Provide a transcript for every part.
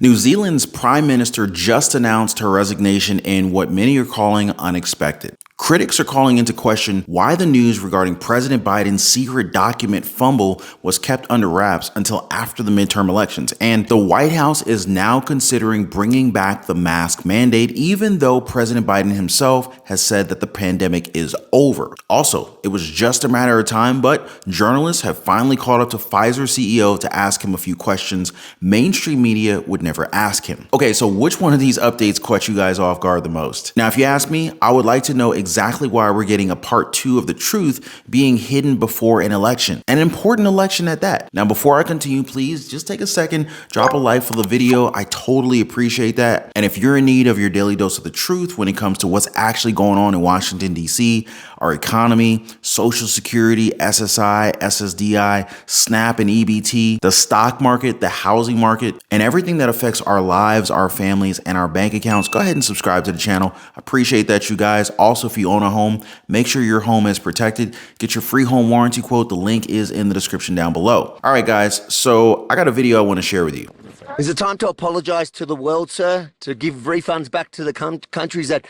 New Zealand's Prime Minister just announced her resignation in what many are calling unexpected. Critics are calling into question why the news regarding President Biden's secret document fumble was kept under wraps until after the midterm elections. And the White House is now considering bringing back the mask mandate, even though President Biden himself has said that the pandemic is over. Also, it was just a matter of time, but journalists have finally caught up to Pfizer CEO to ask him a few questions mainstream media would never ask him. Okay, so which one of these updates caught you guys off guard the most? Now, if you ask me, I would like to know exactly why we're getting a part 2 of the truth being hidden before an election, an important election at that. Now, before I continue, please just take a second, drop a like for the video. I totally appreciate that. And if you're in need of your daily dose of the truth when it comes to what's actually going on in Washington, D.C., our economy, Social Security, SSI, SSDI, SNAP and EBT, the stock market, the housing market, and everything that affects our lives, our families, and our bank accounts, go ahead and subscribe to the channel. I appreciate that, you guys. Also, if you own a home, make sure your home is protected. Get your free home warranty quote. The link is in the description down below. All right, guys. So I got a video I want to share with you. Is it time to apologise to the world, sir? To give refunds back to the countries that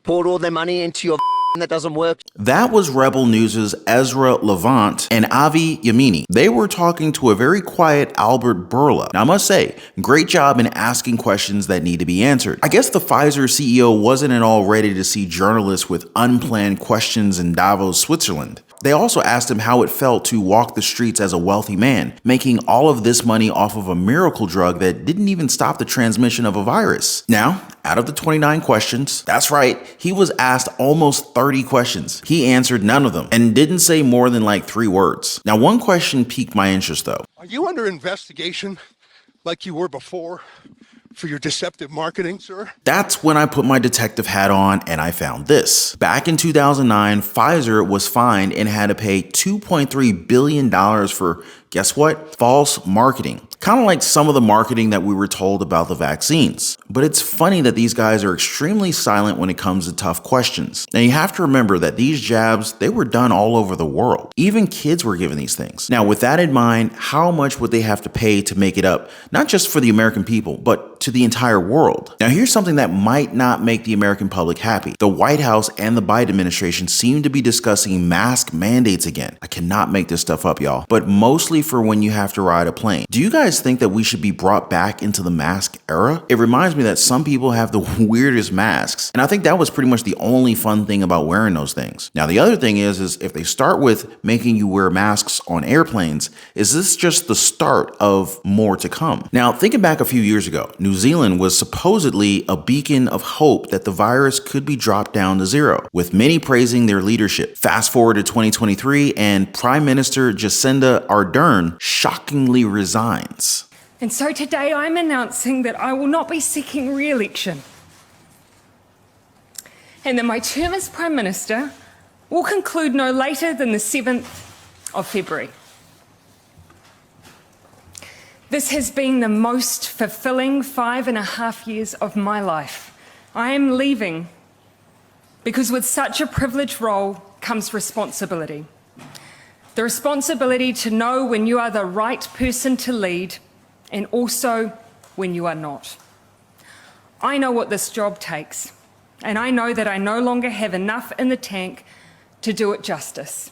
poured all their money into your that doesn't work? That was Rebel News' Ezra Levant and Avi Yamini. They were talking to a very quiet Albert Bourla. Now, I must say, great job in asking questions that need to be answered. I guess the Pfizer CEO wasn't at all ready to see journalists with unplanned questions in Davos, Switzerland. They also asked him how it felt to walk the streets as a wealthy man, making all of this money off of a miracle drug that didn't even stop the transmission of a virus. Now, out of the 29 questions, that's right, he was asked almost 30 questions. He answered none of them and didn't say more than like 3 words. Now, one question piqued my interest though. Are you under investigation like you were before for your deceptive marketing, sir? That's when I put my detective hat on and I found this. Back in 2009, Pfizer was fined and had to pay $2.3 billion for, guess what? False marketing. Kind of like some of the marketing that we were told about the vaccines. But it's funny that these guys are extremely silent when it comes to tough questions. Now you have to remember that these jabs, they were done all over the world. Even kids were given these things. Now with that in mind, how much would they have to pay to make it up? Not just for the American people, but to the entire world. Now here's something that might not make the American public happy. The White House and the Biden administration seem to be discussing mask mandates again. I cannot make this stuff up, y'all. But mostly for when you have to ride a plane. Do you guys think that we should be brought back into the mask era? It reminds me that some people have the weirdest masks, and I think that was pretty much the only fun thing about wearing those things. Now the other thing is if they start with making you wear masks on airplanes, is this just the start of more to come? Now thinking back a few years ago, New Zealand was supposedly a beacon of hope that the virus could be dropped down to zero, with many praising their leadership. Fast forward to 2023 and Prime Minister Jacinda Ardern shockingly resigns. And so today I'm announcing that I will not be seeking re-election and that my term as Prime Minister will conclude no later than the 7th of February. This has been the most fulfilling 5.5 years of my life. I am leaving because with such a privileged role comes responsibility. The responsibility to know when you are the right person to lead and also when you are not. I know what this job takes, and I know that I no longer have enough in the tank to do it justice.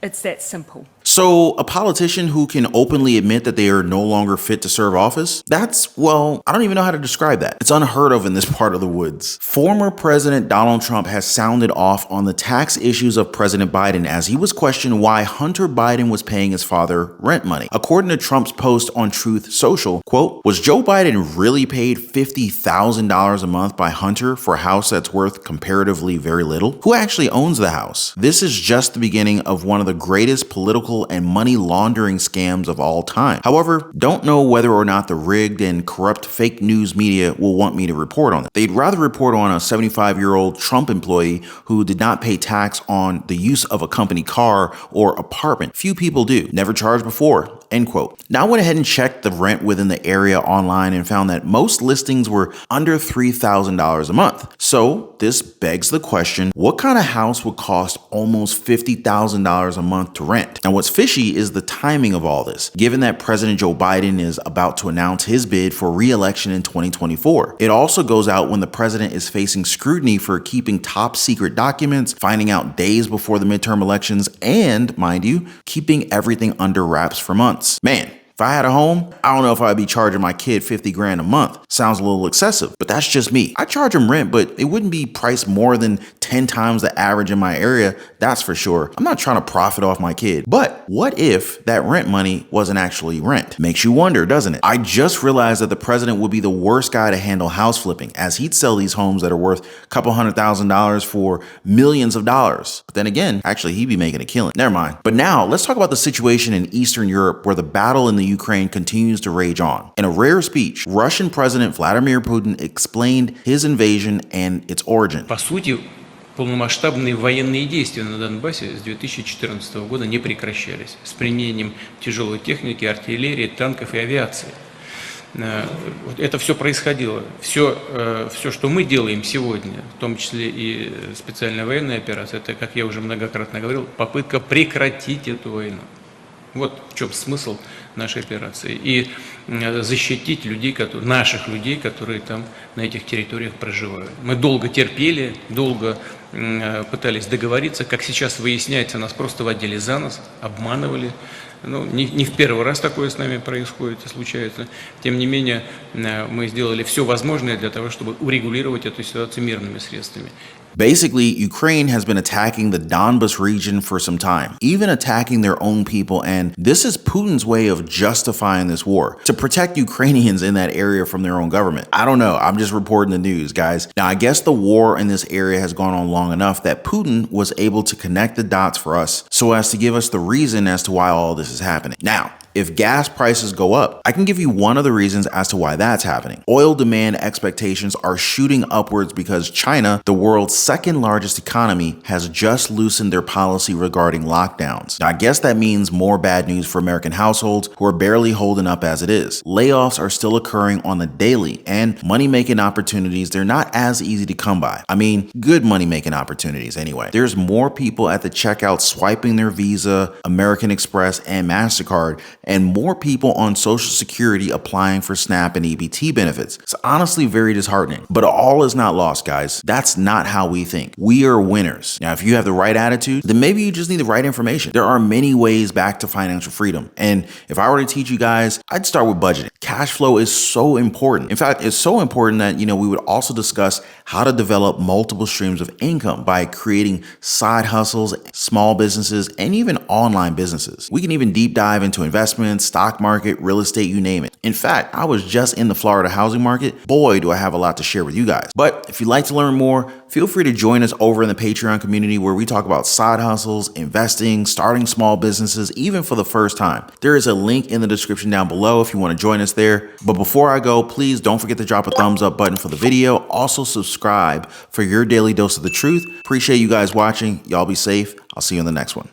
It's that simple. So a politician who can openly admit that they are no longer fit to serve office? That's, well, I don't even know how to describe that. It's unheard of in this part of the woods. Former President Donald Trump has sounded off on the tax issues of President Biden as he was questioned why Hunter Biden was paying his father rent money. According to Trump's post on Truth Social, quote, was Joe Biden really paid $50,000 a month by Hunter for a house that's worth comparatively very little? Who actually owns the house? This is just the beginning of one of the greatest political and money laundering scams of all time. However, don't know whether or not the rigged and corrupt fake news media will want me to report on it. They'd rather report on a 75-year-old Trump employee who did not pay tax on the use of a company car or apartment. Few people do. Never charged before. End quote. Now I went ahead and checked the rent within the area online and found that most listings were under $3,000 a month. So this begs the question, what kind of house would cost almost $50,000 a month to rent? Now what What's fishy is the timing of all this, given that President Joe Biden is about to announce his bid for re-election in 2024. It also goes out when the president is facing scrutiny for keeping top secret documents, finding out days before the midterm elections, and, mind you, keeping everything under wraps for months. Man, if I had a home, I don't know if I'd be charging my kid 50 grand a month. Sounds a little excessive, but that's just me. I charge him rent, but it wouldn't be priced more than 10 times the average in my area, that's for sure. I'm not trying to profit off my kid. But what if that rent money wasn't actually rent? Makes you wonder, doesn't it? I just realized that the president would be the worst guy to handle house flipping, as he'd sell these homes that are worth a couple $100,000 for millions of dollars. But then again, actually he'd be making a killing. Never mind. But now let's talk about the situation in Eastern Europe where the battle in the Ukraine continues to rage on. In a rare speech, Russian President Vladimir Putin explained his invasion and its origin. По сути, полномасштабные военные действия на Донбассе с 2014 года не прекращались с применением тяжелой техники, артиллерии, танков и авиации. Это все происходило. Все, что мы делаем сегодня, в том числе и специальная военная операция, это, как я уже многократно говорил, попытка прекратить эту войну. Вот в чем смысл нашей операции. И защитить людей, наших людей, которые там на этих территориях проживают. Мы долго терпели, долго пытались договориться. Как сейчас выясняется, нас просто водили за нос, обманывали. Ну, не в первый раз такое с нами происходит и случается. Тем не менее, мы сделали все возможное для того, чтобы урегулировать эту ситуацию мирными средствами. Basically, Ukraine has been attacking the Donbas region for some time, even attacking their own people, and this is Putin's way of justifying this war, to protect Ukrainians in that area from their own government. I don't know, I'm just reporting the news, guys. Now, I guess the war in this area has gone on long enough that Putin was able to connect the dots for us so as to give us the reason as to why all this is happening. Now, if gas prices go up, I can give you one of the reasons as to why that's happening. Oil demand expectations are shooting upwards because China, the world's second largest economy, has just loosened their policy regarding lockdowns. Now, I guess that means more bad news for American households who are barely holding up as it is. Layoffs are still occurring on the daily, and money-making opportunities, they're not as easy to come by. I mean, good money-making opportunities anyway. There's more people at the checkout swiping their Visa, American Express, and MasterCard, and more people on Social Security applying for SNAP and EBT benefits. It's honestly very disheartening, but all is not lost, guys. That's not how we think. We are winners. Now, if you have the right attitude, then maybe you just need the right information. There are many ways back to financial freedom. And if I were to teach you guys, I'd start with budgeting. Cash flow is so important. In fact, it's so important that, we would also discuss how to develop multiple streams of income by creating side hustles, small businesses, and even online businesses. We can even deep dive into investments, stock market, real estate, you name it. In fact, I was just in the Florida housing market. Boy, do I have a lot to share with you guys. But if you'd like to learn more, feel free to join us over in the Patreon community where we talk about side hustles, investing, starting small businesses, even for the first time. There is a link in the description down below if you want to join us there. But before I go, please don't forget to drop a thumbs up button for the video. Also subscribe for your daily dose of the truth. Appreciate you guys watching. Y'all be safe. I'll see you in the next one.